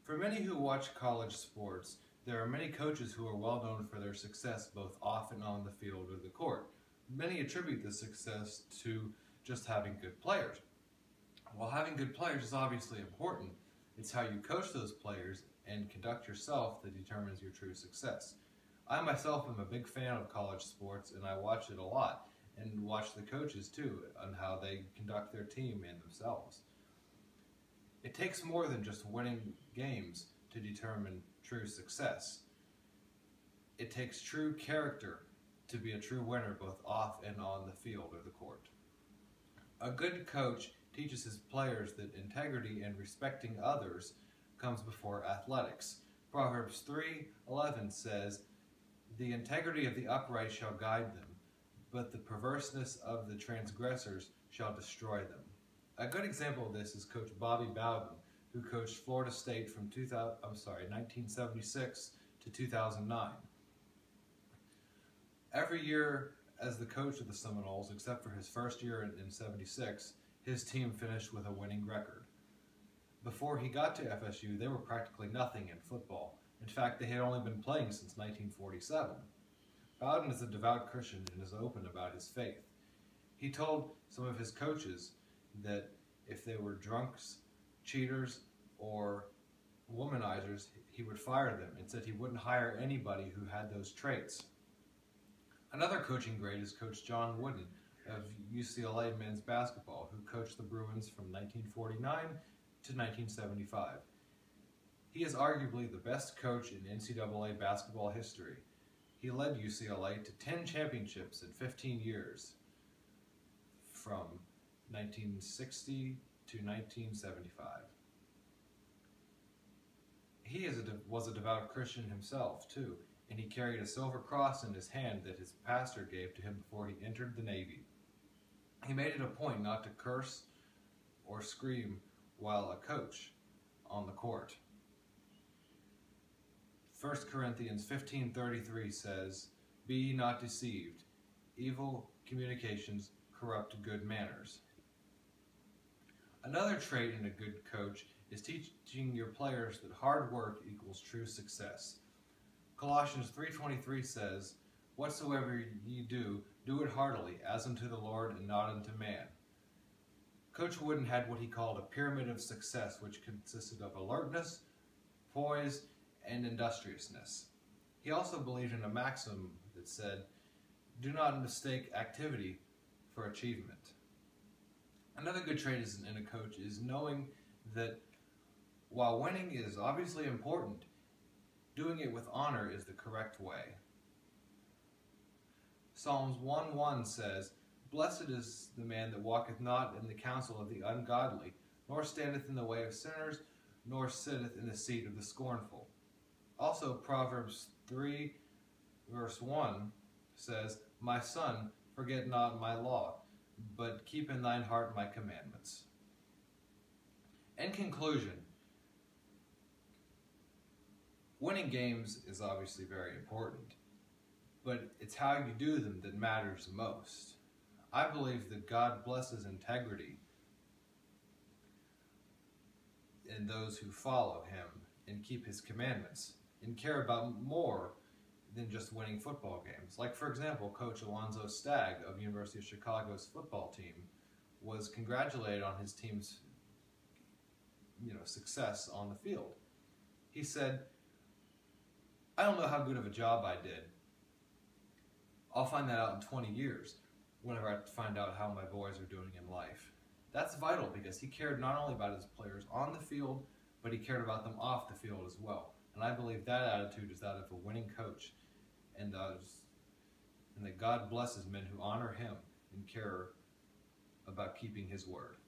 For many who watch college sports, there are many coaches who are well known for their success both off and on the field or the court. Many attribute this success to just having good players. While having good players is obviously important, it's how you coach those players and conduct yourself that determines your true success. I myself am a big fan of college sports and I watch it a lot and watch the coaches too on how they conduct their team and themselves. It takes more than just winning games to determine true success. It takes true character to be a true winner both off and on the field or the court. A good coach teaches his players that integrity and respecting others comes before athletics. Proverbs 3:11 says, "The integrity of the upright shall guide them, but the perverseness of the transgressors shall destroy them." A good example of this is Coach Bobby Bowden, who coached Florida State from 1976 to 2009. Every year as the coach of the Seminoles, except for his first year in 76, his team finished with a winning record. Before he got to FSU, they were practically nothing in football. In fact, they had only been playing since 1947. Bowden is a devout Christian and is open about his faith. He told some of his coaches that if they were drunks, cheaters, or womanizers, he would fire them and said he wouldn't hire anybody who had those traits. Another coaching great is Coach John Wooden of UCLA men's basketball, who coached the Bruins from 1949 to 1975. He is arguably the best coach in NCAA basketball history. He led UCLA to 10 championships in 15 years, from 1960 to 1975. He was a devout Christian himself, too, and he carried a silver cross in his hand that his pastor gave to him before he entered the Navy. He made it a point not to curse or scream while a coach on the court. 1 Corinthians 15:33 says, "Be ye not deceived. Evil communications corrupt good manners." Another trait in a good coach is teaching your players that hard work equals true success. Colossians 3:23 says, "Whatsoever ye do, do it heartily, as unto the Lord and not unto man." Coach Wooden had what he called a pyramid of success, which consisted of alertness, poise, and industriousness. He also believed in a maxim that said, "Do not mistake activity for achievement." Another good trait in a coach is knowing that while winning is obviously important, doing it with honor is the correct way. Psalms 1:1 says, "Blessed is the man that walketh not in the counsel of the ungodly, nor standeth in the way of sinners, nor sitteth in the seat of the scornful." Also, Proverbs 3:1 says, "My son, forget not my law, but keep in thine heart my commandments." In conclusion, winning games is obviously very important, but it's how you do them that matters most. I believe that God blesses integrity in those who follow him and keep his commandments and care about more than just winning football games. Like, for example, Coach Alonzo Stagg of University of Chicago's football team was congratulated on his team's success on the field. He said, "I don't know how good of a job I did. I'll find that out in 20 years whenever I find out how my boys are doing in life." That's vital because he cared not only about his players on the field, but he cared about them off the field as well. And I believe that attitude is that of a winning coach, and that God blesses men who honor him and care about keeping his word.